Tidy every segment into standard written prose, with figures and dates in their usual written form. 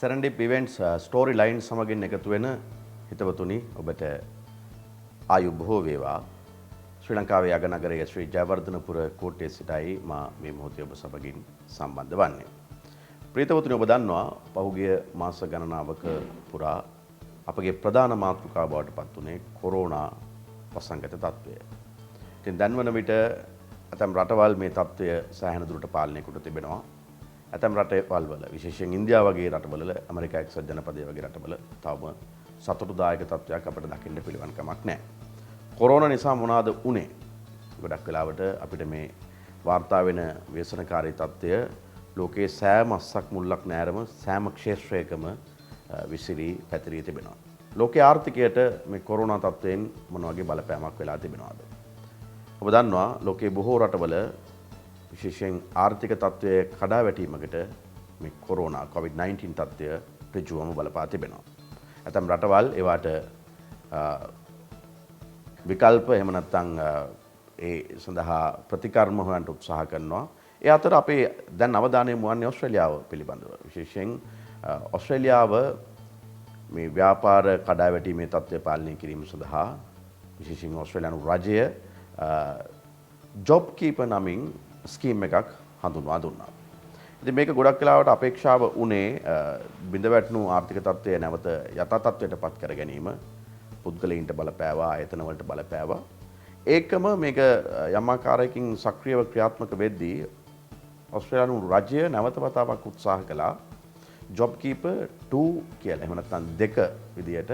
සැරන්ඩිප් events story line සමගින් එකතු වෙන හිතවතුනි ඔබට ආයු බොහෝ වේවා. ශ්‍රී ලංකාවේ අගනගරයේ ශ්‍රී ජයවර්ධනපුර කෝට්ටේ සිටයි මා මේ මොහොතේ ඔබ සමගින් සම්බන්ධ වන්නේ. ප්‍රියතවතුනි ඔබ දන්නවා පහුගිය මාස ගණනාවක පුරා අපගේ ප්‍රධාන මාතෘකාව බවට පත් වුණේ කොරෝනා වසංගත තත්ත්වය. ඉතින් දැන් වන විට ඇතැම් රටවල් මේ තත්ත්වය සෑහෙන දුරට පාලනය කොට තිබෙනවා. ඇතැම් රටවල් වල විශේෂයෙන් ඉන්දියාව වගේ රටවල ඇමරිකා එක්සත් ජනපදයේ වගේ රටවල තවම සතුටුදායක තත්ත්වයක් අපිට දකින්න පිළිවන් කමක් නැහැ. කොරෝනා නිසා මොනවාද උනේ? ගොඩක් වෙලාවට අපිට මේ වාර්තා වෙන ව්‍යසනකාරී තත්ත්වය ලෝකයේ සෑම අස්සක් මුල්ලක් නැරම සෑම ක්ෂේත්‍රයකම විසිරී පැතිරී තිබෙනවා. ලෝකයේ ආර්ථිකයට මේ කොරෝනා තත්ත්වයෙන් මොන වගේ බලපෑමක් වෙලා තිබෙනවද? ඔබ දන්නවා ලෝකයේ බොහෝ රටවල විශේෂයෙන් ආර්ථික තත්ත්වයේ කඩා වැටීමකට මේ කොරෝනා COVID-19 තත්ත්වය ඍජුවම බලපා තිබෙනවා. ඇතැම් රටවල් ඒවට විකල්ප එහෙම නැත්නම් ඒ සඳහා ප්‍රතිකර්ම හොයන්න උත්සාහ කරනවා. ඒ අතර අපේ දැන් අවධානය යොමු වන්නේ ඕස්ට්‍රේලියාව පිළිබඳව. විශේෂයෙන් ඕස්ට්‍රේලියාව මේ ව්‍යාපාර කඩාවැටීමේ තත්ත්වය පාලනය කිරීම සඳහා විශේෂයෙන් ඕස්ට්‍රේලියානු රජය ජොබ් කීපර් නමින් ස්කීම් එකක් හඳුන්වා දුන්නා. ඉතින් මේක ගොඩක් වෙලාවට අපේක්ෂාව උනේ බිඳ වැටුණු ආර්ථික තත්ත්වය නැවත යථා තත්ත්වයට පත් කර ගැනීම, පුද්ගලයින්ට බලපෑවා, ආයතන වලට බලපෑවා. ඒකම මේක යම් ආකාරයකින් සක්‍රියව ක්‍රියාත්මක වෙද්දී ඕස්ට්‍රේලියානු රජය නැවත වතාවක් උත්සාහ කළා ජොබ් කීපර් 2 කියලා එහෙම නැත්නම් 2 විදියට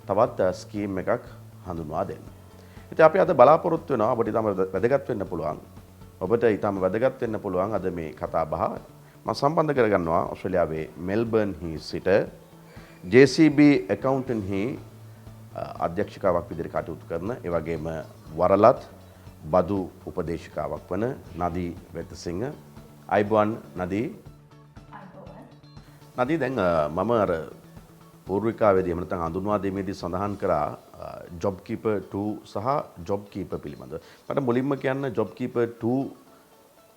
තවත් ස්කීම් එකක් හඳුන්වා දෙන්න. ඉතින් අපි අද බලාපොරොත්තු වෙනවා ඔබට ඊටම වැදගත් වෙන්න පුළුවන්. ඔබට ඊටම වැදගත් වෙන්න පුළුවන් අද මේ කතා බහ මම සම්බන්ධ කරගන්නවා ඕස්ට්‍රේලියාවේ මෙල්බර්න් හි සිට JCB accountant හි අධ්‍යක්ෂකාවක් විදිහට කටයුතු කරන ඒ වගේම වරලත් බදු උපදේශිකාවක් වන නදී වෙතසිංහ. අයිබෝන් නදී. නදී දැන් මම අර පූර්විකාවේදී එහෙම නැත්නම් හඳුන්වා දීමේදී සඳහන් කරා ජොබ් කීපර් 2 සහ ජොබ් කීපර් පිළිබඳව. මට මුලින්ම කියන්න ජොබ් කීපර් 2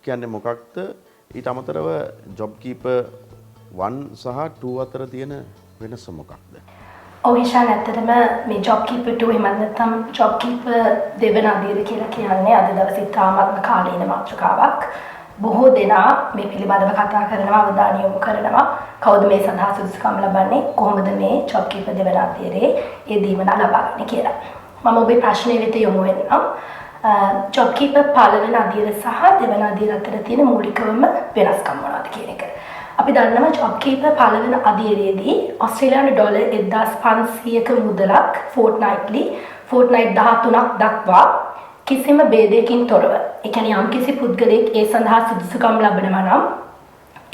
කියන්නේ මොකක්ද? ඊට අමතරව ජොබ් කීපර් 1 සහ 2 අතර තියෙන වෙනස මොකක්ද? ඔව් ඉෂාන්, ඇත්තටම මේ ජොබ් කීපර් 2 එහෙම නැත්නම් ජොබ් කීපර් දෙවන අදියර කියලා කියන්නේ අද දවසේ තාමත්ම කාලීන මාතෘකාවක්. බොහෝ දෙනා මේ පිළිබඳව කතා කරනවා, අවධානය යොමු කරනවා. කවුද මේ සඳහා සුදුසුකම් ලබන්නේ? කොහොමද මේ ජොබ් කීපර් දෙවන අදියරේ ඒ දීමනා ලබාගන්නේ කියලා. මම ඔබේ ප්‍රශ්නය වෙත යොමු වෙනවා. ජොබ් කීපර් පළවෙනි අදියර සහ දෙවන අදියර අතර තියෙන මූලිකවම වෙනස්කම් මොනවද කියන එක. අපි දන්නවා ජොබ් කීපර් පළවෙනි අදියරේදී ඕස්ට්‍රේලියානු ඩොලර් 1500ක මුදලක් fortnightly 13ක් දක්වා කිසිම ભેදයකින් තොරව, ඒ කියන්නේ යම් කිසි පුද්ගලයෙක් ඒ සඳහා සුදුසුකම් ලබනවා නම්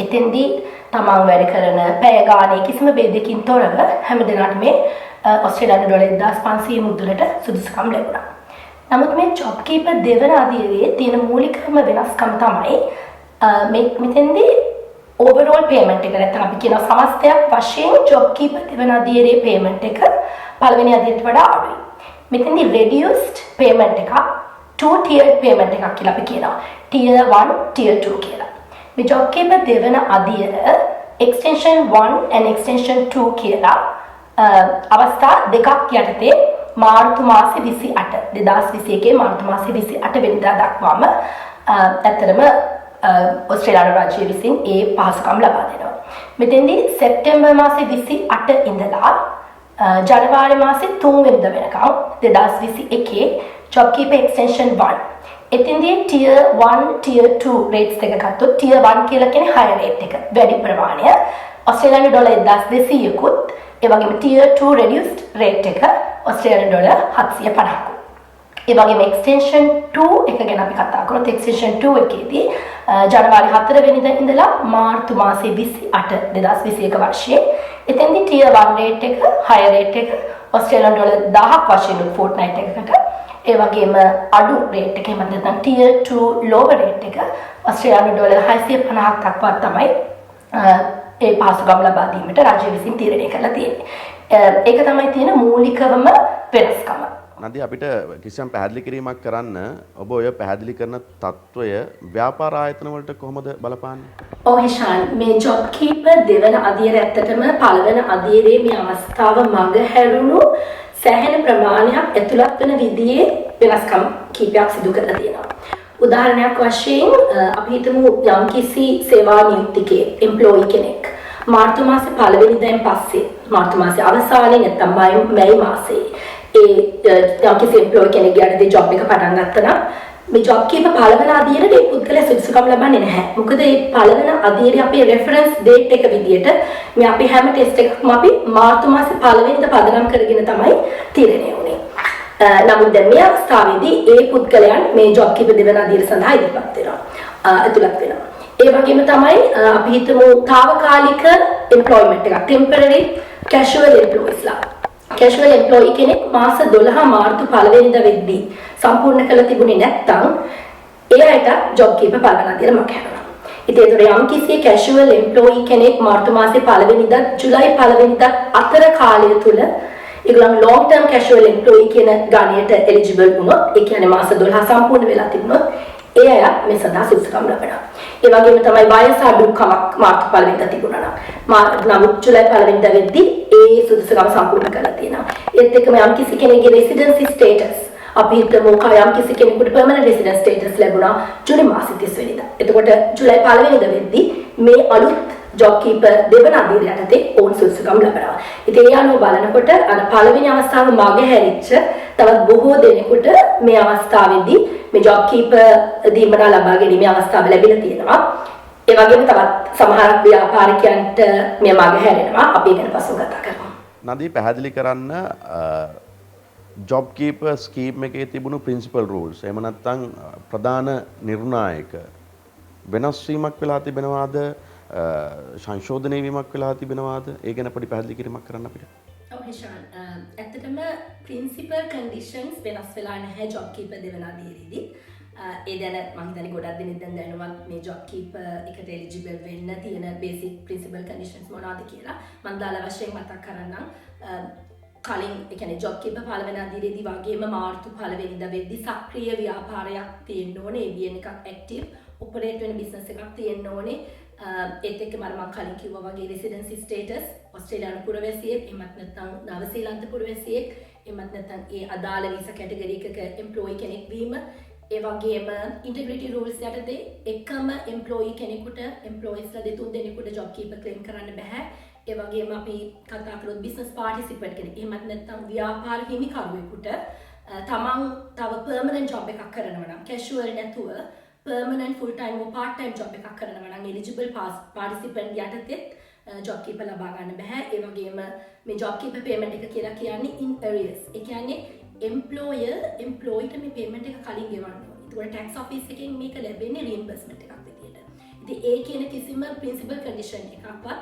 එතෙන්දී තමන් වැඩ කරන පැය ගානේ කිසිම ભેදයකින් තොරව හැමදෙනාටම මේ ඕස්ට්‍රේලියානු ඩොලර් 1500 මුදලට සුදුසුකම් ලැබුණා. නමුත් මේ ජොබ් කීපර් දෙවන අදියරේ තියෙන මූලිකම වෙනස්කම තමයි මෙතෙන්දී overall payment එක නැත්නම් අපි කියන සමස්තයක් වශයෙන් ජොබ් කීපර් දෙවන අදියරේ payment එක පළවෙනි අදියරට වඩා අඩුයි. මෙතෙන්දී reduced payment එකක් 2 tiered payment එකක් කියලා අපි කියනවා. tier 1 tier 2 කියලා. මේ ජොබ් කීපර් දෙවන අදියර extension 1 and extension 2 කියලා අවස්ථා දෙකක් යටතේ මාර්තු මාසේ 28 2021 මාර්තු මාසේ 28 වෙනිදා දක්වාම ඇත්තටම ඕස්ට්‍රේලියානු රාජ්‍ය විසින් ඒ පහසුකම් ලබා දෙනවා. මෙතෙන්දී සැප්තැම්බර් මාසේ 28 ඉඳලා ජනවාරි මාසේ 3 වෙනිදා වෙනකම් 2021 ජොබ් කීපර් එක්ස්ටෙන්ෂන් 1. එතෙන්දී tier 1 tier 2 rates එක ගත්තොත් tier 1 කියලා කියන්නේ higher rate එක වැඩි ප්‍රමාණය ඕස්ට්‍රේලියානු ඩොලර් 1200කුත් ඒ වගේම tier 2 reduced rate එක ඕස්ට්‍රේලියානු ඩොලර් 750කුත්. ඒ වගේම extension 2 එක ගැන අපි කතා කරොත් extension 2 එකේදී ජනවාරි 4 වෙනිදා ඉඳලා මාර්තු මාසේ 28 2021 වර්ෂයේ එතෙන්දී tier 1 rate එක higher rate එක ඕස්ට්‍රේලියානු ඩොලර් 1000ක් වශයෙන් fortnight එකකට ඒ වගේම අඩු rate එකේ මත නැත්නම් tier 2 lower rate එක ඕස්ට්‍රේලියානු ඩොලර් 650ක් දක්වා තමයි ඒ පහසුකම් ලබා දීමට රජය විසින් තීරණය කරලා තියෙන්නේ. ඒක තමයි තියෙන මූලිකවම වෙනස්කම. නදී අපිට කිසියම් පැහැදිලි කිරීමක් කරන්න ඔබ ඔය පැහැදිලි කරන తত্ত্বය ව්‍යාපාර ආයතන වලට කොහොමද බලපාන්නේ? ඔහිෂාන් මේ ජොබ් කීපර් දෙවන අදියර ඇත්තටම පළවෙන අදියරේ මේ අවස්ථාව මග හැරුණු සෑහෙන ප්‍රමාණයක් ඇතුළත් වෙන විදිහේ වෙනස්කම් කීපයක් සිදු කරලා තියෙනවා. උදාහරණයක් වශයෙන් අපි හිතමු යම්කිසි සේවා නියුක්තිකයෙක් එම්ප්ලොයි කෙනෙක් මාර්තු මාසේ පළවෙනිදාන් පස්සේ මාර්තු මාසේ අවසානයේ නැත්නම් මැයි මාසේ යම්කිසි එම්ප්ලොයි කෙනෙක්ගේ යටතේ ජොබ් එක පටන් ගත්තා නම් මේ ජොබ් කීපර් පළවෙනි අදියරේ මේ පුද්ගලයා සුදුසුකම් ලබන්නේ නැහැ. මොකද මේ පළවෙනි අදියරේ අපේ රෙෆරන්ස් ඩේට් එක විදියට මේ අපි හැම ටෙස්ට් එකක්ම අපි මාර්තු මාසේ පළවෙනිදා පදනම් කරගෙන තමයි තීරණය වුනේ. නමුත් දැන් මේ අවස්ථාවේදී ඒ පුද්ගලයන් මේ ජොබ් කීපර් දෙවන අදියර සඳහා ඉදිරිපත් වෙනවා. ඇතුළත් වෙනවා. ඒ වගේම තමයි අපි හිතමු తాවකාලික එම්ප්ලොයිමන්ට් එකක් ටෙම්පරරි කැෂුවල් එම්ප්ලොයිස්ලා. කැෂුවල් එම්ප්ලොයි කෙනෙක් මාස 12 මාර්තු පළවෙනිදා වෙද්දී සම්පූර්ණ කළ තිබුණේ නැත්නම් ඒ අයට ජොබ් කීපර් පළවෙනි අදියර මග හැරෙනවා. ඉතින් ඒතර යම් කිසි කැෂුවල් එම්ප්ලොයි කෙනෙක් මාර්තු මාසේ පළවෙනිදා ජුලයි පළවෙනිදා අතර කාලය තුල ඒගොල්ලන් long term casual employee කියන ගණයට eligible වුණොත් ඒ කියන්නේ මාස 12 සම්පූර්ණ වෙලා තිබුණොත් ඒ අය මේ සඳහා සුදුසුකම් ලබනවා. ඒ වගේම තමයි වයස අඩුකමක් මාර්තු පළවෙනිදා තිබුණා නම් නමුත් ජුලයි පළවෙනිදා වෙද්දී ඒ සුදුසුකම් සම්පූර්ණ කරලා තියෙනවා. ඒත් එක්කම යම් කිසි කෙනෙකුගේ residency status අපි හිතමු යම් කිසි කෙනෙකුට permanent residence status ලැබුණා ජූලි මාසේ 30 වෙනිදා. එතකොට ජුලයි පළවෙනිදා වෙද්දී මේ අලුත් ජොබ් කීපර් දෙවන අදියර යටතේ ඕන් සුදුසුකම් ලබනවා. ඉතින් ඒ අනුව බලනකොට අර පළවෙනි අවස්ථාව මග හැරිච්ච තවත් බොහෝ දෙනෙකුට මේ අවස්ථාවේදී මේ ජොබ් කීපර් දීමනා ලබා ගැනීමේ අවස්ථාව ලැබිලා තියෙනවා. ඒ වගේම තවත් සමහර ව්‍යාපාරිකයන්ට මේ මග හැරෙනවා. අපි ඒක ගැන පස්සෙ කතා කරමු. නදී පැහැදිලි කරන්න ජොබ් කීපර් ස්කීම් එකේ තිබුණු ප්‍රින්සිපල් රූල්ස් එහෙම නැත්නම් ප්‍රධාන නිර්ණායක වෙනස් වීමක් වෙලා තිබෙනවාද සංශෝධනය වීමක් වෙලා තිබෙනවාද ඒ ගැන පොඩි පැහැදිලි කිරීමක් කරන්න අපිට. ඔව් හිෂාන් ඇත්තටම ප්‍රින්සිපල් කන්ඩිෂන්ස් වෙනස් වෙලා නැහැ ජොබ් කීපර් දෙවන අදියරේදී. ඒ දැන මම හිතන්නේ ගොඩක් දෙනෙක් දැන් දැනුවත් මේ ජොබ් කීපර් එකට එලිජිබල් වෙන්න තියෙන බේසික් ප්‍රින්සිපල් කන්ඩිෂන්ස් මොනවද කියලා මම දාලා වශයෙන් මතක් කරන්නම්. කලින් ඒ කියන්නේ ජොබ් කීපර් පළවෙනි අදියරේදී වගේම මාර්තු පළවෙනිදා වෙද්දී සක්‍රීය ව්‍යාපාරයක් තියෙන්න ඕනේ, ABN එකක් ඇක්ටිව් ඔපරේට් වෙන බිස්නස් එකක් තියෙන්න ඕනේ. ඒත් එක්කම මම කලින් කිව්වා වගේ රෙසිඩෙන්සි ස්ටේටස් ඕස්ට්‍රේලියානු පුරවැසියෙක් එහෙමත් නැත්නම් නවසීලන්ත පුරවැසියෙක් එහෙමත් නැත්නම් ඒ අදාළ වීසා කැටගරි එකක එම්ප්ලොයි කෙනෙක් වීම ඒ වගේම ඉන්ටිග්‍රිටි රූල්ස් යටතේ එකම එම්ප්ලොයි කෙනෙකුට එම්ප්ලොයිස්ලා දෙතුන් දෙනෙකුට ජොබ් කීපර් ක්ලේම් කරන්න බෑ. ඒ වගේම අපි කතා කරොත් බිස්නස් පාර්ටිසිපන්ට් කෙනෙක් එහෙමත් නැත්නම් ව්‍යාපාර හිමිකරුවෙකුට තමන් තව පර්මනන්ට් ජොබ් එකක් කරනවා නම් කැෂුවල් නැතුව permanent full time or part time job එකක් කරනවා නම් eligible participant යටතේ job keeper ලබා ගන්න බෑ. ඒ වගේම මේ job keeper payment එක කියලා කියන්නේ in arrears. ඒ කියන්නේ employer employee ට මේ payment එක කලින් ගෙවන්න ඕනේ. ඒකට tax office එකෙන් මේක ලැබෙන්නේ reimbursement එකක් විදියට. ඉතින් ඒ කියන කිසිම principal condition එකක්වත්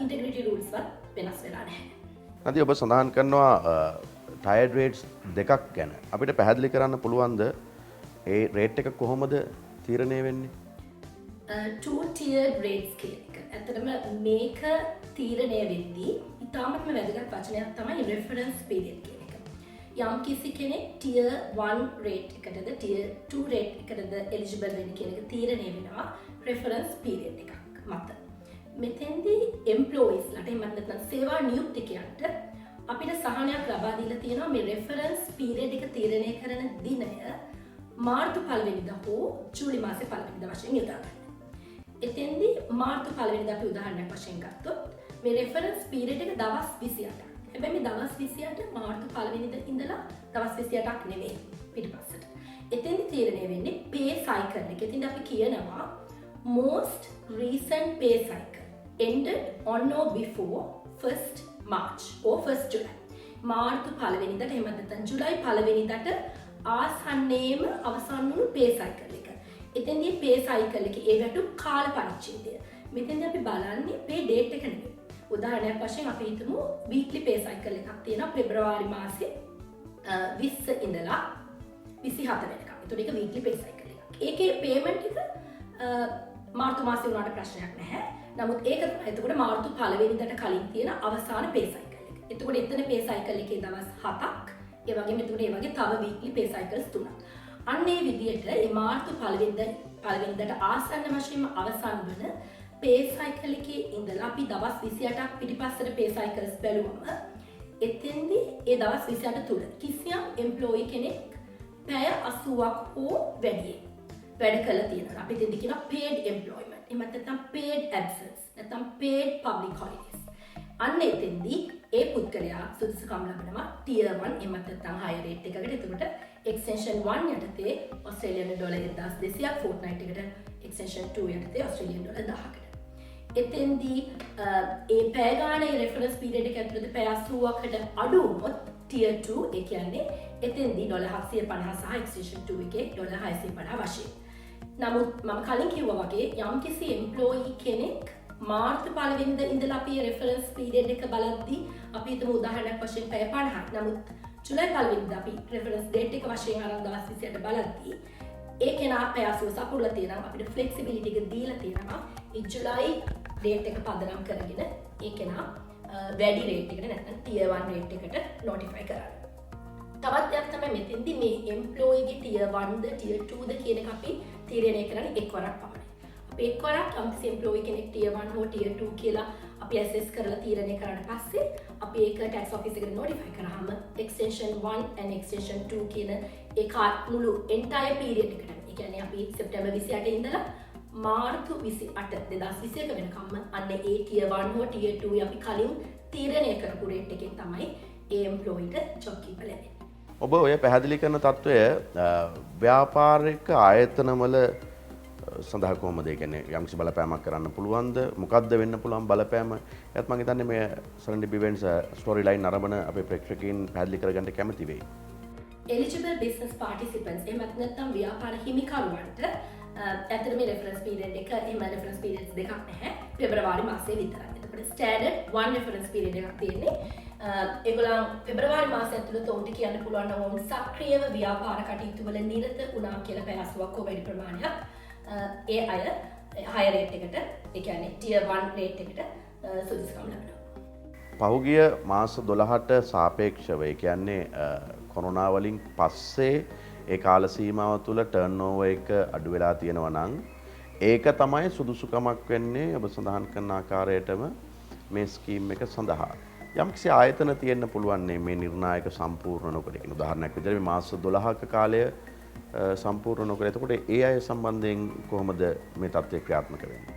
integrity rules වත් වෙනස් වෙලා නැහැ. නදී ඔබ සඳහන් කරනවා tired rates දෙකක් ගැන. අපිට පැහැදිලි කරන්න පුළුවන්ද ඒ රේට් එක කොහොමද තීරණය වෙන්නේ? two tiered rates කියන එක. ඇත්තටම මේක තීරණය වෙද්දී ඉතාමත්ම වැදගත් වචනයක් තමයි reference period කියන එක. යම් කිසි කෙනෙක් tier 1 rate එකටද tier 2 rate එකටද eligible වෙන්නේ කියන එක තීරණය වෙනවා reference period එකක් මත. මෙතෙන්දී employees ලාට එහෙම නැත්නම් සේවා නියුක්තිකයන්ට අපිට සහනයක් ලබා දීලා තියෙනවා මේ reference period එක තීරණය කරන දිනය මාර්තු පළවෙනිදා හෝ ජූලි මාසේ පළවෙනිදා වශයෙන් යොදා ගන්න. එතෙන්දී මාර්තු පළවෙනිදා අපි උදාහරණයක් වශයෙන් ගත්තොත් මේ රෙෆරන්ස් පීරියඩ් එක දවස් 28ක්. හැබැයි මේ දවස් 28 මාර්තු පළවෙනිදා ඉඳලා දවස් 28ක් නෙමෙයි පිටිපස්සට. එතෙන්දී තීරණය වෙන්නේ pay cycle එක. එතෙන්දී අපි කියනවා most recent pay cycle ended on or before 1st March or 1st July. මාර්තු පළවෙනිදාට එහෙම නැත්නම් ජුලයි පළවෙනිදාට ආසන්නයේම අවසන් වුණු පේ සයිකල් එක. එතෙන්දී පේ සයිකල් එකේ ඒ වැටු කාල පරිච්ඡේදය. මෙතෙන්දී අපි බලන්නේ පේ ඩේට් එක නෙමෙයි. උදාහරණයක් වශයෙන් අපි හිතමු වීක්ලි පේ සයිකල් එකක් තියෙනවා පෙබරවාරි මාසේ 20 ඉඳලා 27 වෙනකම්. ඒතකොට ඒක වීක්ලි පේ සයිකල් එකක්. ඒකේ පේමන්ට් එක මාර්තු මාසේ වුණාට ප්‍රශ්නයක් නැහැ. නමුත් ඒක එතකොට මාර්තු පළවෙනිදාට කලින් තියෙන අවසාන පේ සයිකල් එක. එතකොට එතන පේ සයිකල් එකේ දවස් 7ක් ඒ වගේම එතකොට ඒ වගේ තව වීක්ලි පේ සයිකල්ස් 3ක්. අන්නේ විදියට මේ මාර්තු පළවෙනිදට ආසන්න වශයෙන්ම අවසන් වන පේ සයිකල් එකේ ඉඳලා අපි දවස් 28ක් පිටිපස්සට පේ සයිකල්ස් බැලුවම එතෙන්දී ඒ දවස් 28 තුල කිසියම් එම්ප්ලොයි කෙනෙක් පැය 80ක් හෝ වැඩියෙන් වැඩ කළා තියෙනවා. අපි එතෙන්දී කියනවා paid employment. එහෙම නැත්නම් paid absence. නැත්නම් paid public holidays. අන්න එතෙන්දී ඒ පුද්ගලයා සුදුසුකම් ලබනවා tier 1 එහෙම නැත්නම් higher rate එකකට. එතකොට extension 1 යටතේ ඔස්ට්‍රේලියානු ඩොලර් 1200ක් fortnight එකට extension 2 යටතේ ඔස්ට්‍රේලියානු ඩොලර් 1000කට. එතෙන්දී ඒ පැය ගානේ රෙෆරන්ස් පීරියඩ් එක ඇතුළත පැය 80කට අඩු වුණොත් tier 2 ඒ කියන්නේ එතෙන්දී ඩොලර් 750 සහ extension 2 එකේ ඩොලර් 650 වශයෙන්. නමුත් මම කලින් කිව්වා වගේ යම්කිසි එම්ප්ලොයි කෙනෙක් මාර්තු පළවෙනිද ඉඳලා අපි රෙෆරන්ස් පීරියඩ් එක බලද්දී අපි හිතමු උදාහරණයක් වශයෙන් පැය 50ක්. නමුත් ජුලයි පළවෙනිදා අපි රෙෆරන්ස් ඩේට් එක වශයෙන් අරන් දවස් 28 බලද්දී ඒ කෙනා පැය 80 සපුරලා තියෙනවා. අපිට ෆ්ලෙක්සිබිලිටි එක දීලා තියෙනවා. ඒ ජුලයි රේට් එක පදනම් කරගෙන ඒ කෙනා වැඩි රේට් එකකට නැත්නම් tier 1 රේට් එකට නොටිෆයි කරන්න. තවත් දෙයක් තමයි මෙතෙන්දී මේ එම්ප්ලොයිගේ tier 1ද tier 2ද කියන එක අපි තීරණය කරන්නේ එක්වරක් පමණයි. අපි එක්වරක් යම්කිසි එම්ප්ලොයි කෙනෙක් tier 1 හෝ tier 2 කියලා අපි ඇසෙස් කරලා තීරණය කරාට පස්සේ අපි ඒක ටැක්ස් ඔෆිස් එකට නොටිෆයි කරාම extension 1 and extension 2 කියන ඒ මුළු entire period එකට, ඒ කියන්නේ අපි සෙප්තැම්බර් 28 ඉඳලා මාර්තු 28 2021 වෙනකම්ම අන්න ඒ tier 1 හෝ tier 2 අපි කලින් තීරණය කරපු රේට් එකෙන් තමයි ඒ එම්ප්ලොයිට ජොබ් කීපර් ලැබෙන්නේ. ඔබ ඔය පැහැදිලි කරන තත්ත්වය ව්‍යාපාරික ආයතනවල සඳහා කොහොමද? ඒ කියන්නේ යම්කිසි බලපෑමක් කරන්න පුළුවන්ද? මොකක්ද වෙන්න පුළුවන් බලපෑම? ඒත් මම හිතන්නේ මේ සරන්ඩි ඉවෙන්ට්ස් ස්ටෝරි ලයින් අරබන අපේ ප්‍රේක්ෂකයන් පැහැදිලි කරගන්න කැමති වෙයි. eligible business participants එහෙමත් නැත්නම් ව්‍යාපාර හිමිකරුවන්ට ඇත්තට මේ රෙෆරන්ස් පීරියඩ් එක එහෙම රෙෆරන්ස් පීරියඩ්ස් දෙකක් නැහැ. පෙබරවාරි මාසයේ විතරයි. එතකොට ස්ටෑන්ඩඩ් 1 රෙෆරන්ස් පීරියඩ් එකක් තියෙන්නේ. ඒගොල්ලන් පෙබරවාරි මාසය ඇතුළත උන්ට කියන්න පුළුවන් නම් උන් සක්‍රියව ව්‍යාපාර කටයුතු වල නිරත වුණා කියලා පැය 80ක් හෝ වැඩි ප්‍රමාණයක් ඒ අය higher rate එකට, ඒ කියන්නේ tier 1 rate එකට සුදුසුකම් ලබනවා. පහුගිය මාස 12ට සාපේක්ෂව, ඒ කියන්නේ කොරෝනා වලින් පස්සේ ඒ කාල සීමාව තුළ ටර්න්ಓවර් එක අඩු වෙලා තියෙනවා නම් ඒක තමයි සුදුසුකමක් වෙන්නේ ඔබ සඳහන් කරන ආකාරයටම මේ ස්කීම් එක සඳහා. යම්කිසි ආයතන තියෙන්න පුළුවන් මේ නිර්ණායක සම්පූර්ණ නොකර. කියන උදාහරණයක් විදිහට මේ මාස 12ක කාලය සම්පූර්ණ නොකර. එතකොට ඒ අය සම්බන්ධයෙන් කොහොමද මේ තත්ත්වය ක්‍රියාත්මක වෙන්නේ?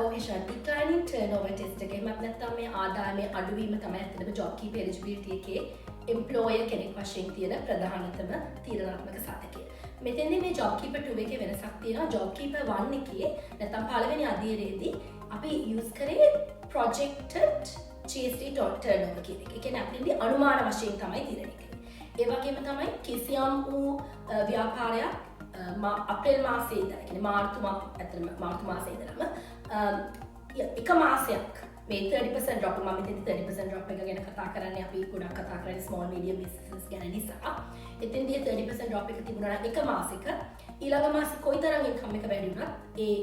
ඕකේ ෂා declining turnover test එකේ මත් නැත්තම් මේ ආදායමේ අඩුවීම තමයි ඇත්තටම job keeper eligibility එකේ employer කෙනෙක් වශයෙන් තියෙන ප්‍රධානතම තීරණාත්මක සාධකය. මෙතෙන්දී මේ job keeper 2 එකේ වෙනසක් තියෙනවා. job keeper 1 එකේ නැත්තම් පළවෙනි අදියරේදී අපි use කරේ projected GST turnover කියන එක. ඒ කියන්නේ අපි අනුමාන වශයෙන් තමයි තීරණය කරන්නේ. ඒ වගේම තමයි කිසියම් වූ ව්‍යාපාරයක් අප්‍රේල් මාසයේ ඉඳලා, කියන්නේ මාර්තු මාසයේ ඉඳලම එක මාසයක් මේ 30% drop, මම මෙතන 30% drop එක ගැන කතා කරන්නේ, අපි ගොඩක් කතා කරන්නේ small medium businesses ගැන නිසා. එතෙන්දී 30% drop එක තිබුණා නම් එක මාසෙක ඊළඟ මාසෙ කොයිතරම් income එක වැඩි වුණත් ඒ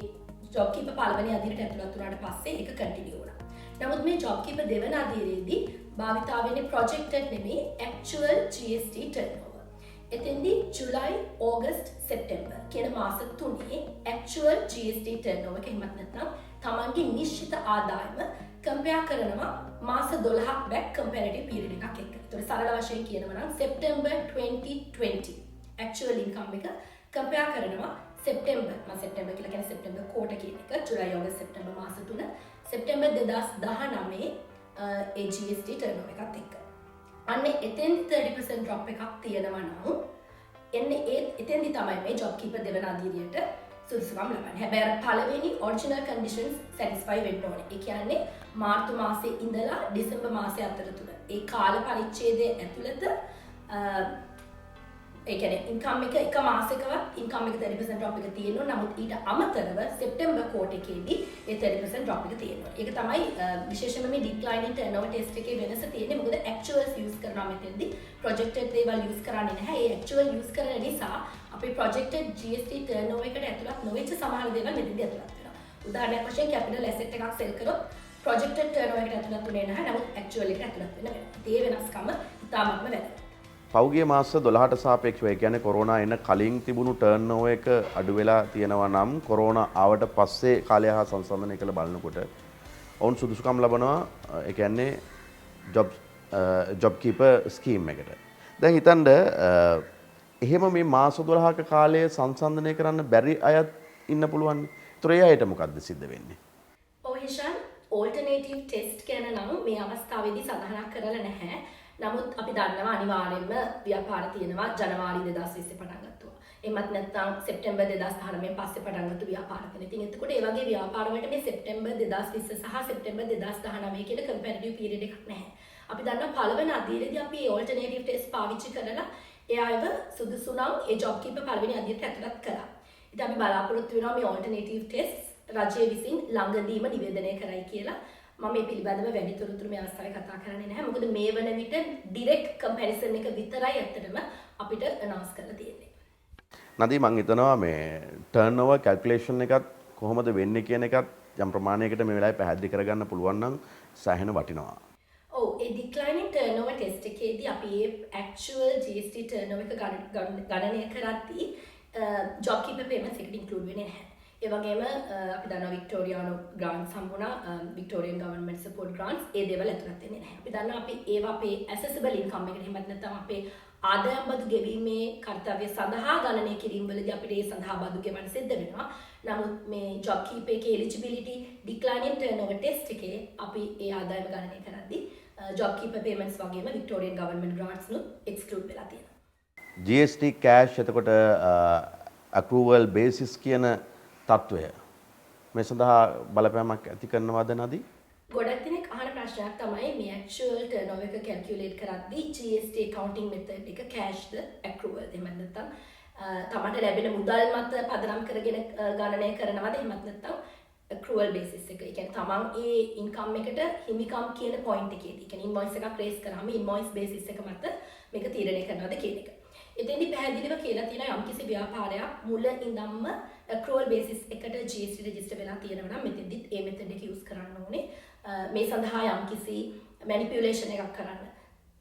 job keeper පළවෙනි අදියරට ඇතුළත් වුණාට පස්සේ ඒක continue වුණා. නමුත් මේ job keeper දෙවන අදියරේදී භාවිතා වෙන්නේ projected නෙමෙයි actual GST turnover. එතෙන්දී ජුලයි, ඕගස්ට්, සෙප්තැම්බර් කියන මාස තුනේ actual GST turnover එක හිමත් නැත්නම් තමන්ගේ නිශ්චිත ආදායම කම්පෙයාර් කරනවා මාස 12ක් back comparative period එකක් එක්ක. ඒතකොට සරල වශයෙන් කියනවා නම් සෙප්තැම්බර් 2020 actual income එක කම්පෙයාර් කරනවා සෙප්තැම්බර් කියලා කියන්නේ සෙප්තැම්බර් quarter කියන එක, ජුලයි, ඕගස්ට්, සෙප්තැම්බර් මාස තුන සෙප්තැම්බර් 2019 ඒ GST turnover එකත් එක්ක. අන්න එතෙන්දි 30% drop එකක් තියෙනවා නම් එතෙන්දි තමයි මේ job keeper දෙවන අදියරයට සුදුසුකම් ලබන්නේ. හැබැයි පළවෙනි original conditions satisfy වෙන්න ඕනේ. ඒ කියන්නේ මාර්තු මාසයේ ඉඳලා දෙසැම්බර් මාසය අතරතුර ඒ කාල පරිච්ඡේදයේ ඇතුළත ඒ කියන්නේ income එක මාසයකවත් income එක 30% drop එක තියෙනවා. නමුත් ඊට අමතරව සෙප්තැම්බර් quarter එකේදී ඒ 30% drop එක තියෙනවා. ඒක තමයි විශේෂයෙන්ම මේ declining turnover test එකේ වෙනස තියෙන්නේ. මොකද actuals use කරනවා මෙතෙන්දී projected දේවල් use කරන්නේ නැහැ. ඒ actual use කරන නිසා අපි projected GST turnover එකට ඇතුළත් නොවෙච්ච සමහර දේවල් මෙතෙන්දී ඇතුළත් වෙනවා. උදාහරණයක් වශයෙන් capital asset එකක් sell කරොත් projected turnover එකට ඇතුළත් වෙන්නේ නැහැ. නමුත් actual එකට ඇතුළත් වෙන වෙනවා. ඒ වෙනස්කම ඉතාමත්ම වැදගත්. පෞගිය මාස 12ට සාපේක්ෂව ඒ කියන්නේ කොරෝනා එන කලින් තිබුණු ටර්න් ඕවර් එක අඩු වෙලා තියෙනවා නම් කොරෝනා ආවට පස්සේ කාලය හා සංසන්දනය කළ බලනකොට ඔවුන් සුදුසුකම් ලබනවා ඒ කියන්නේ ජොබ් කීපර් ස්කීම් එකට. දැන් හිතන්න එහෙම මේ මාස 12ක කාලය සංසන්දනය කරන්න බැරි අයත් ඉන්න පුළුවන්. ඒතර ඒ අයට මොකද්ද සිද්ධ වෙන්නේ? ඔව් හිෂාන් ඕල්ටර්නේටිව් ටෙස්ට් ගැන නම් මේ අවස්ථාවේදී සඳහන් කරලා නැහැ. නමුත් අපි දන්නවා අනිවාර්යයෙන්ම ව්‍යාපාර තියෙනවා ජනවාරි 2020 පටන් ගත්තා. එමත් නැත්නම් සෙප්තැම්බර් 2019 පස්සේ පටන් ගත්ත ව්‍යාපාර තියෙනවා. ඉතින් එතකොට ඒ වගේ ව්‍යාපාර වලට මේ සෙප්තැම්බර් 2020 සහ සෙප්තැම්බර් 2019 කියන කම්පැරිටිව් පීරියඩ් එකක් නැහැ. අපි දන්නවා පළවෙනි අදියරේදී අපි ඕල්ටර්නේටිව් ටෙස්ට් පාවිච්චි කරලා ඒ අයව සුදුසු නම් ඒ ජොබ් කීපර් පළවෙනි අදියරට ඇතුළත් කරා. ඉතින් අපි බලාපොරොත්තු වෙනවා මේ ඕල්ටර්නේටිව් ටෙස්ට් රජය විසින් ළඟදීම නිවේදනය කරයි කියලා. මම මේ පිළිබඳව වැඩි තොරතුරු මේ අවස්ථාවේ කතා කරන්නේ නැහැ. මොකද මේ වන විට ඩිරෙක්ට් කම්පැරිසන් එක විතරයි ඇත්තටම අපිට අනවුන්ස් කරලා තියෙන්නේ. නදී මං හිතනවා මේ ටර්න් ඕවර් කැල්කියුලේෂන් එකත් කොහොමද වෙන්නේ කියන එකත් යම් ප්‍රමාණයකට මේ වෙලාවේ පැහැදිලි කරගන්න පුළුවන් නම් සෑහෙන වටිනවා. ඔව් ඒ ඩික්ලයිනින් ටර්නෝවර් ටෙස්ට් එකේදී අපි ඒ ඇක්චුවල් GST ටර්නෝවර් එක ගණනය කරද්දී ජොබ් කීපර් පේමන්ට්ස් එකට ඉන්ක්ලූඩ් වෙන්නේ නැහැ. ඒ වගේම අපි දන්නවා වික්ටෝරියානෝ ග්‍රාන්ට්ස් හම්බුණා වික්ටෝරියන් ගවර්න්මන්ට් සපෝට් ග්‍රාන්ට්ස් ඒ දේවල් ඇතුළත් වෙන්නේ නැහැ. අපි දන්නවා අපි ඒවා අපේ ඇසෙසිබල් ඉන්කම් එකට එහෙමත් නැත්නම් අපේ ආදායම් බදු ගෙවීමේ කාර්යය සඳහා ගණනය කිරීම වලදී අපිට ඒ සඳහා බදු ගෙවන්න සිද්ධ වෙනවා. නමුත් මේ ජොබ් කීපර් එකේ එලිජිබිලිටි ඩික්ලයිනින් ටර්නෝවර් ටෙස්ට් එකේ අපි ඒ ආදායම ගණනය කරද්දී ජොබ් කීපර් පේමන්ට්ස් වගේම වික්ටෝරියන් ගවර්න්මන්ට් ග්‍රාන්ට්ස් නුත් එක්ස්ක්ලූඩ් වෙලා තියෙනවා. GST cash එතකොට accrual basis කියන තත්වය මේ සඳහා බලපෑමක් ඇති කරනවද නදී? ගොඩක් දෙනෙක් අහන ප්‍රශ්නයක් තමයි මේ ඇක්චුවල් ටර්නෝවර් එක කැල්කියුලේට් කරද්දී GST accounting method එක cashද accrual එහෙම නැත්නම් තමන්ට ලැබෙන මුදල් මත පදනම් කරගෙන ගණනය කරනවද එහෙමත් නැත්නම් accrual basis එක. ඒ කියන්නේ තමන් ඒ ඉන්කම් එකට හිමිකම් කියන පොයින්ට් එකේදී, ඒ කියන්නේ ඉන්වොයිස් එකක් රේස් කරාම ඉන්වොයිස් බේසිස් එක මත මේක තීරණය කරනවද කියන එක. එතෙන්දි පැහැදිලිව කියලා තියෙනවා යම්කිසි ව්‍යාපාරයක් මුල ඉඳන්ම accrual basis එකට GST register වෙලා තියෙනවා නම් මෙතෙන්දිත් ඒ method එක use කරන්න ඕනේ. මේ සඳහා යම්කිසි manipulation එකක් කරන්න.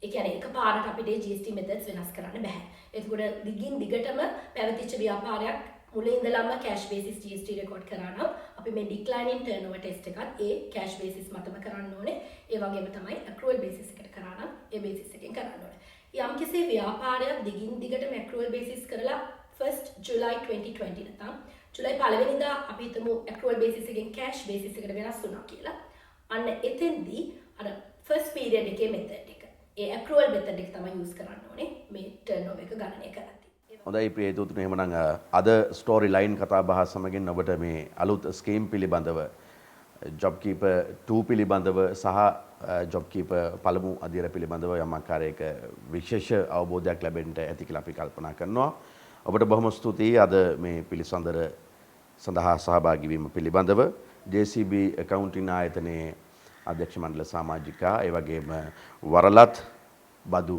ඒ කියන්නේ එකපාරට අපිට GST methods වෙනස් කරන්න බෑ. එතකොට දිගින් දිගටම පැවතිච්ච ව්‍යාපාරයක් මුල ඉඳලම cash basis GST record කරා නම් අපි මේ declining turnover test එකත් ඒ cash basis මතම කරන්න ඕනේ. ඒ වගේම තමයි accrual basis එකට කරා නම් ඒ basis එකෙන් කරන්න ඕනේ. යම්කිසි ව්‍යාපාරයක් දිගින් දිගටම accrual basis කරලා 1st July 2020 නැත්නම් ජුලයි 1 වෙනිදා අපි හිතමු accrual basis එකෙන් cash basis එකට වෙනස් වුණා කියලා. අන්න එතෙන්දී අර first period එකේ method එක ඒ accrual method එක තමයි use කරන්න ඕනේ මේ turnover එක ගණනය කරද්දී. හොඳයි ප්‍රියතුතුනි, එහෙමනම් අද ස්ටෝරි ලයින් කතා බහ සමගින් ඔබට මේ අලුත් ස්කීම් පිළිබඳව ජොබ් කීපර් 2 පිළිබඳව සහ ජොබ් කීපර් පළමු අදියර පිළිබඳව යම් ආකාරයක විශේෂ අවබෝධයක් ලැබෙන්න ඇති කියලා අපි කල්පනා කරනවා. ඔබට බොහොම ස්තුතියි අද මේ පිළිසඳර සඳහා සහභාගී වීම පිළිබඳව. JCB accounting ආයතනයේ අධ්‍යක්ෂ මණ්ඩල සමාජිකා ඒ වගේම වරලත් බදු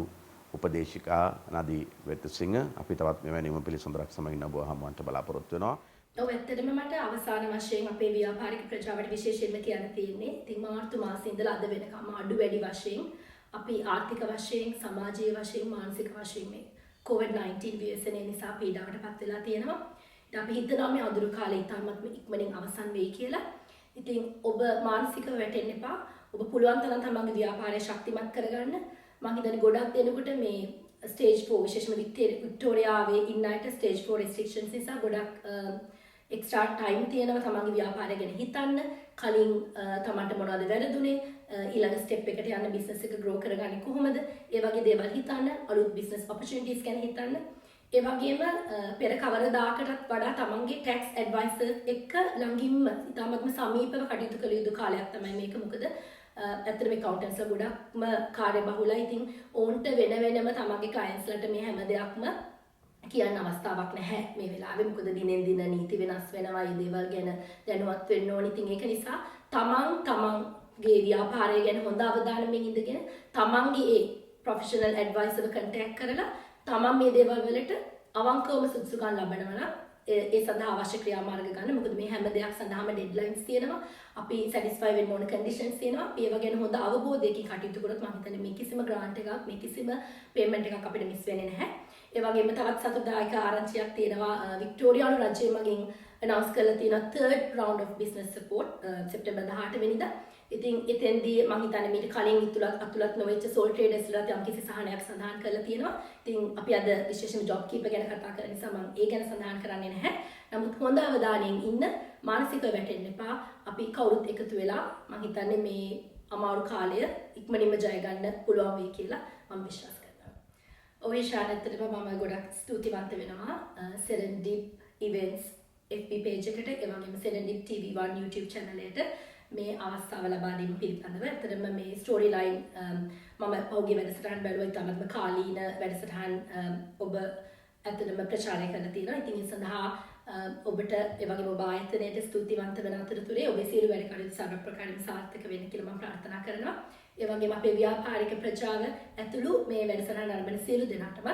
උපදේශිකා නදී වෙතසිංහ අපි තවත් මෙවැනිම පිළිසඳරක් සමගින් ඔබ හමුවන්නට බලාපොරොත්තු වෙනවා. ඔව් ඇත්තටම මට අවසාන වශයෙන් අපේ ව්‍යාපාරික ප්‍රජාවට විශේෂයෙන්ම කියන්න තියෙන්නේ ඉතින් මාර්තු මාසයේ ඉඳලා අද වෙනකම් අඩු වැඩි වශයෙන් අපි ආර්ථික වශයෙන් සමාජීය වශයෙන් මානසික වශයෙන් මේ COVID-19 ව්‍යසනය නිසා පීඩාවට පත් වෙලා තියෙනවා. ඉතින් අපි හිතනවා මේ අඳුරු කාලේ ඉතාමත් ඉක්මනින් අවසන් වෙයි කියලා. ඉතින් ඔබ මානසිකව වැටෙන්න එපා. ඔබ පුළුවන් තරම් තමන්ගේ ව්‍යාපාරය ශක්තිමත් කරගන්න. මම හිතන්නේ ගොඩක් දෙනෙකුට මේ ස්ටේජ් 4 විශේෂයෙන්ම වික්ටෝරියාවේ ඉන්න අයට ස්ටේජ් 4 restrictions නිසා ගොඩක් එක්ස්ට්‍රා ටයිම් තියෙනවා තමන්ගේ ව්‍යාපාරය ගැන හිතන්න. කලින් තමන්ට මොනවද වැරදුනේ, ඊළඟ ස්ටෙප් එකට යන්න බිස්නස් එක ග්‍රෝ කරගන්නේ කොහොමද, ඒ වගේ දේවල් හිතන්න, අලුත් බිස්නස් ඔපචුනිටිස් ගැන හිතන්න. ඒ වගේම පෙර කවරදාකටත් වඩා තමන්ගේ ටැක්ස් ඇඩ්වයිසර් එක්ක ළඟින්ම ඉතාමත්ම සමීපව කටයුතු කළ යුතු කාලයක් තමයි මේක. මොකද ඇත්තටම accountants ගොඩක්ම කාර්යබහුලයි. ඉතින් ඕන්ට වෙන වෙනම තමන්ගේ clientsලට මේ හැම දෙයක්ම කියන්න අවස්ථාවක් නැහැ මේ වෙලාවේ. මොකද දිනෙන් දින නීති වෙනස් වෙනවා, ඒ දේවල් ගැන දැනුවත් වෙන්න ඕනේ. ඉතින් ඒක නිසා තමන්ගේ ව්‍යාපාරය ගැන හොඳ අවධානයෙන් ඉඳගෙන තමන්ගේ ඒ ප්‍රොෆෙෂනල් ඇඩ්වයිසර්ව කන්ටැක්ට් කරලා තමන් මේ දේවල් වලට අවංකවම සුදුසුකම් ලබනවා නම් ඒ සඳහා අවශ්‍ය ක්‍රියාමාර්ග ගන්න. මොකද මේ හැම දෙයක් සඳහාම ඩෙඩ්ලයින්ස් තියෙනවා. අපි සැටිස්ෆයි වෙන්න ඕන කන්ඩිෂන්ස් තියෙනවා. අපි ඒව ගැන හොඳ අවබෝධයකින් කටයුතු කරොත් මම හිතන්නේ මේ කිසිම ග්‍රාන්ට් එකක්, මේ කිසිම පේමන්ට් එකක් අපිට මිස් වෙන්නේ නැහැ. ඒ වගේම තවත් සතුටුදායක ආරංචියක් තියෙනවා. වික්ටෝරියානු රජය මගින් announce කරලා තියෙනවා third round of business support September 18 වෙනිදා. ඉතින් එතෙන්දී මම හිතන්නේ මීට කලින් අතුලත් නොවෙච්ච සෝල් ට්‍රේඩර්ස්ලාට යම්කිසි සහනයක් සඳහන් කරලා තියෙනවා. ඉතින් අපි අද විශේෂයෙන්ම ජොබ් කීපර් ගැන කතා කරන නිසා මම ඒ ගැන සඳහන් කරන්නේ නැහැ. නමුත් හොඳ අවධානයෙන් ඉන්න, මානසිකව වැටෙන්න එපා. අපි කවුරුත් එකතු වෙලා මම හිතන්නේ මේ අමාරු කාලය ඉක්මනින්ම ජය ගන්න පුළුවන් වෙයි කියලා මම විශ්වාස කරනවා. ඔය ශානතරම මම ගොඩක් ස්තුතිවන්ත වෙනවා Serendip Events FB page එකට, ඒ වගේම Serendip TV1 YouTube channel එකට මේ අවස්ථාව ලබා දීම පිළිබඳව. ඇත්තටම මේ ස්ටෝරි ලයින් මම පෞගේ වැඩසටහන් බැලුවා. ඉතාමත්ම කාලීන වැඩසටහන් ඔබ ඇත්තටම ප්‍රචාරය කරලා තියෙනවා. ඉතින් ඒ සඳහා ඔබට ඒ වගේම ඔබ ආයතනයට ස්තුතිවන්ත වෙන අතරතුරේ ඔබේ සියලු වැඩ කටයුතු සර්ව ප්‍රකාරයෙන් සාර්ථක වෙන්න කියලා මම ප්‍රාර්ථනා කරනවා. ඒ වගේම අපේ ව්‍යාපාරික ප්‍රජාව ඇතුළු මේ වැඩසටහන ආරම්භන සියලු දෙනාටම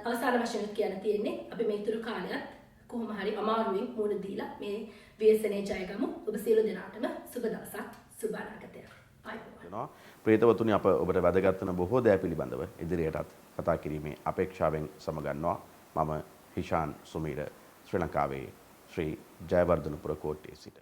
අවසාන වශයෙන් කියන්න තියෙන්නේ අපි මේ තුරු කාලයත් කොහොම හරි අමාරුවෙන් මුහුණ දීලා මේ ව්‍යසනයේ ජයගමු. ඔබ සියලු දෙනාටම සුබ දවසක්, සුබ අනාගතයක්. ආයුබෝවන්. ප්‍රේතවතුනි, අප ඔබට වැදගත් වන බොහෝ දෑ පිළිබඳව ඉදිරියටත් කතා කිරීමේ අපේක්ෂාවෙන් සමගන්නවා. මම හිෂාන් සුමීර, ශ්‍රී ලංකාවේ ශ්‍රී ජයවර්ධනපුර කෝට්ටේ සිට.